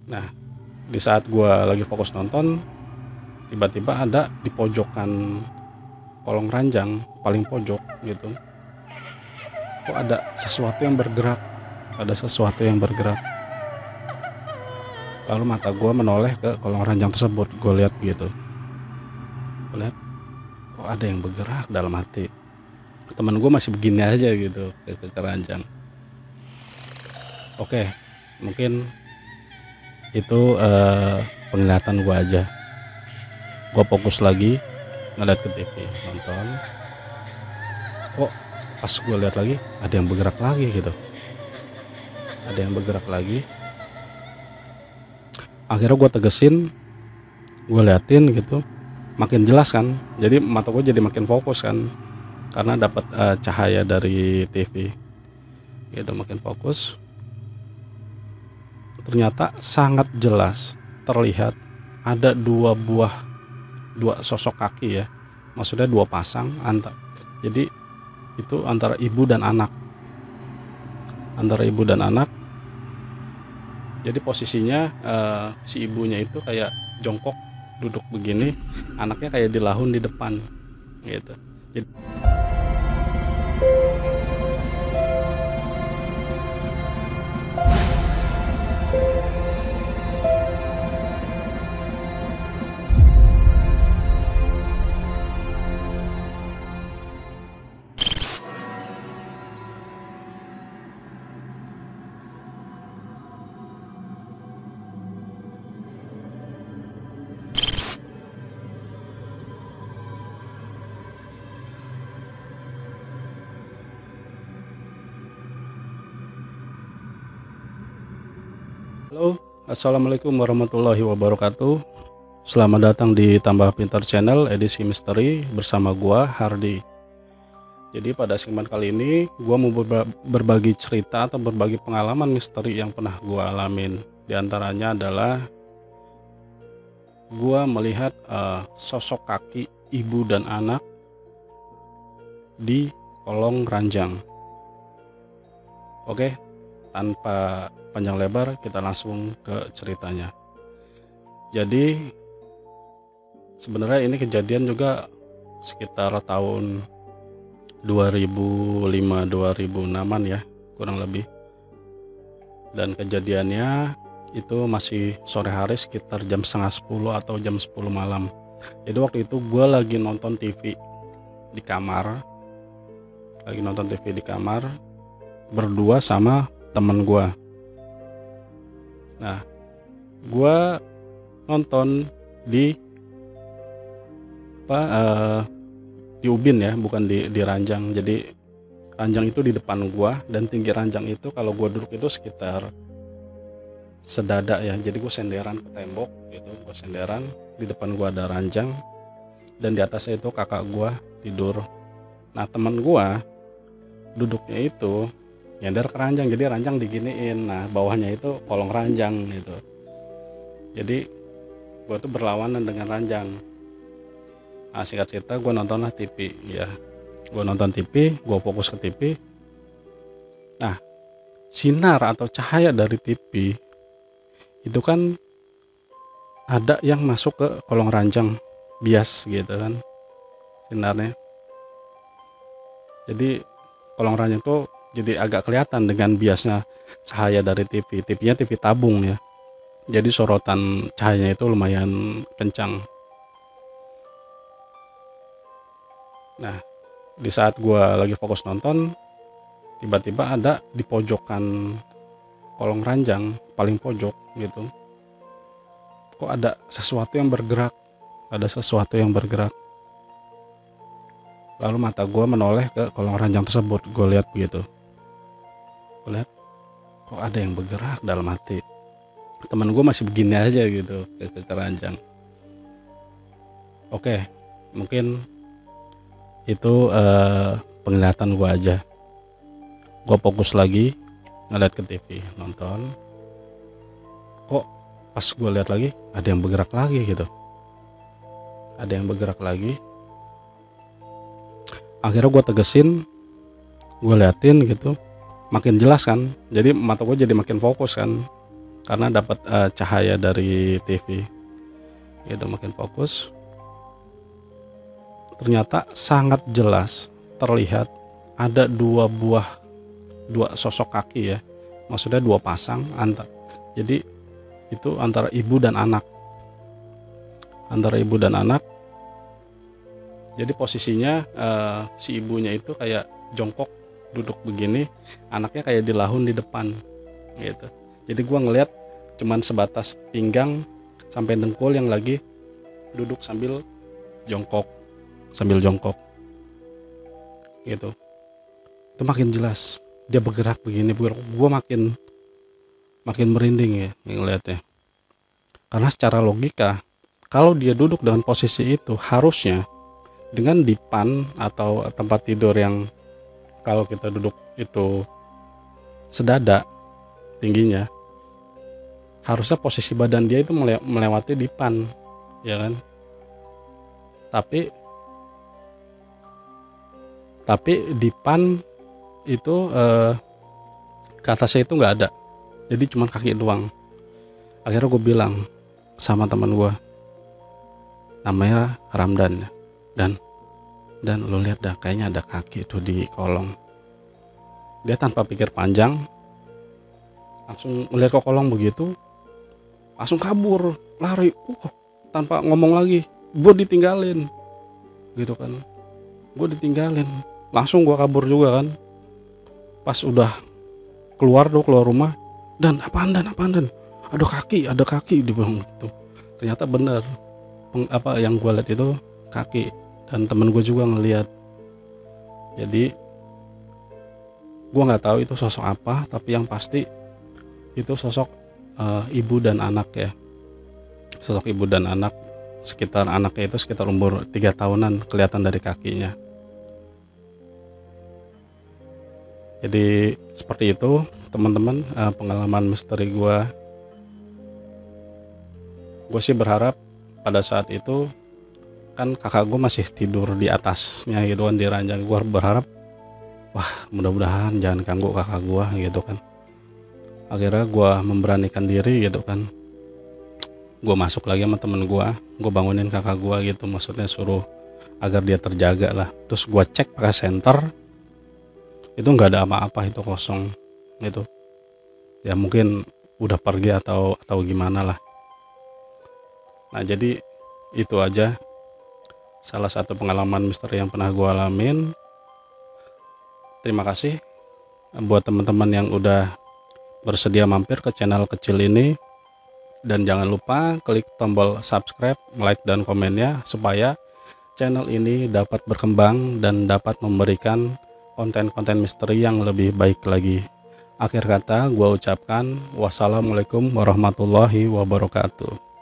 Nah, di saat gue lagi fokus nonton, tiba-tiba ada di pojokan kolong ranjang paling pojok gitu, kok ada sesuatu yang bergerak, lalu mata gue menoleh ke kolong ranjang tersebut. Gue lihat gitu, gue lihat kok ada yang bergerak. Dalam hati, teman gue masih begini aja gitu ke ranjang. Oke, mungkin itu penglihatan gue aja. Gue fokus lagi ngeliat ke TV nonton, kok pas gue lihat lagi ada yang bergerak lagi gitu, akhirnya gue tegesin, gue liatin gitu, makin jelas kan, jadi mata gue jadi makin fokus kan, karena dapat cahaya dari TV gitu, makin fokus. Ternyata sangat jelas terlihat ada dua sosok kaki ya, maksudnya dua pasang jadi itu antara ibu dan anak. Jadi posisinya si ibunya itu kayak jongkok duduk begini, anaknya kayak dilahun di depan gitu. Jadi, halo, assalamualaikum warahmatullahi wabarakatuh. Selamat datang di Tambah Pintar Channel edisi misteri bersama gua Hardi. Jadi pada segmen kali ini gua mau berbagi cerita atau berbagi pengalaman misteri yang pernah gua alamin. Di antaranya adalah gua melihat sosok kaki ibu dan anak di kolong ranjang. Oke, tanpa panjang lebar kita langsung ke ceritanya. Jadi sebenarnya ini kejadian juga sekitar tahun 2005-2006an ya, kurang lebih. Dan kejadiannya itu masih sore hari sekitar jam 9:30 atau jam 10 malam. Jadi waktu itu gue lagi nonton TV di kamar, berdua sama temen gue. Nah, gue nonton di di ubin ya, bukan di ranjang. Jadi ranjang itu di depan gua, dan tinggi ranjang itu kalau gua duduk itu sekitar sedada ya. Jadi gua senderan ke tembok gitu, di depan gua ada ranjang, dan di atasnya itu kakak gua tidur. Nah, teman gua duduknya itu nyender ke ranjang, jadi ranjang diginiin, nah bawahnya itu kolong ranjang gitu. Jadi gua tuh berlawanan dengan ranjang. Nah, singkat cerita gue nontonlah TV ya, gue fokus ke TV. Nah, sinar atau cahaya dari TV itu kan ada yang masuk ke kolong ranjang bias gitu kan sinarnya. Jadi kolong ranjang itu jadi agak kelihatan dengan biasnya cahaya dari TV. TV-nya TV tabung ya, jadi sorotan cahayanya itu lumayan kencang. Nah, di saat gue lagi fokus nonton, tiba-tiba ada di pojokan kolong ranjang paling pojok gitu, kok ada sesuatu yang bergerak. Lalu mata gue menoleh ke kolong ranjang tersebut. Gue lihat begitu, kok ada yang bergerak. Dalam hati, teman gue masih begini aja gitu ke ranjang. Oke, mungkin itu penglihatan gue aja. Gue fokus lagi ngeliat ke TV nonton, kok pas gue lihat lagi ada yang bergerak lagi. Akhirnya gue tegesin, gue liatin gitu, makin jelas kan, jadi mata gue jadi makin fokus kan, karena dapat cahaya dari TV gitu, makin fokus. Ternyata sangat jelas terlihat ada dua sosok kaki ya, maksudnya dua pasang jadi itu antara ibu dan anak. Jadi posisinya si ibunya itu kayak jongkok duduk begini, anaknya kayak dilahun di depan gitu. Jadi gua ngeliat cuman sebatas pinggang sampai dengkul yang lagi duduk sambil jongkok gitu. Itu makin jelas dia bergerak begini, gua makin merinding ya ngeliatnya. Karena secara logika kalau dia duduk dengan posisi itu, harusnya dengan dipan atau tempat tidur yang kalau kita duduk itu sedada tingginya, harusnya posisi badan dia itu melewati dipan, ya kan? Tapi dipan itu ke atasnya itu nggak ada, jadi cuma kaki doang. Akhirnya gue bilang sama teman gue, namanya Ramdan, dan lo lihat dah, kayaknya ada kaki itu di kolong. Dia tanpa pikir panjang langsung melihat ke kolong begitu, langsung kabur, lari, tanpa ngomong lagi. Gue ditinggalin gitu kan, langsung gue kabur juga kan. Pas udah keluar rumah, dan apaan dan ada kaki dibilang gitu. Ternyata bener, apa yang gue lihat itu kaki, dan temen gue juga ngelihat. Jadi gue nggak tahu itu sosok apa, tapi yang pasti itu sosok ibu dan anak ya. Sosok ibu dan anak, sekitar anaknya itu sekitar umur 3 tahunan, kelihatan dari kakinya. Jadi seperti itu teman-teman, pengalaman misteri gue sih berharap pada saat itu kan kakak gue masih tidur di atasnya gitu kan, di ranjang. Gue berharap, wah mudah-mudahan jangan ganggu kakak gue gitu kan. Akhirnya gue memberanikan diri gitu kan, gue masuk lagi sama temen gue bangunin kakak gue gitu, maksudnya suruh agar dia terjaga lah. Terus gue cek pakai senter, itu nggak ada apa-apa, itu kosong gitu ya, mungkin udah pergi atau gimana lah. Nah jadi itu aja salah satu pengalaman misteri yang pernah gue alamin. Terima kasih buat teman-teman yang udah bersedia mampir ke channel kecil ini, dan jangan lupa klik tombol subscribe, like, dan komennya supaya channel ini dapat berkembang dan dapat memberikan konten-konten misteri yang lebih baik lagi. Akhir kata gue ucapkan wassalamualaikum warahmatullahi wabarakatuh.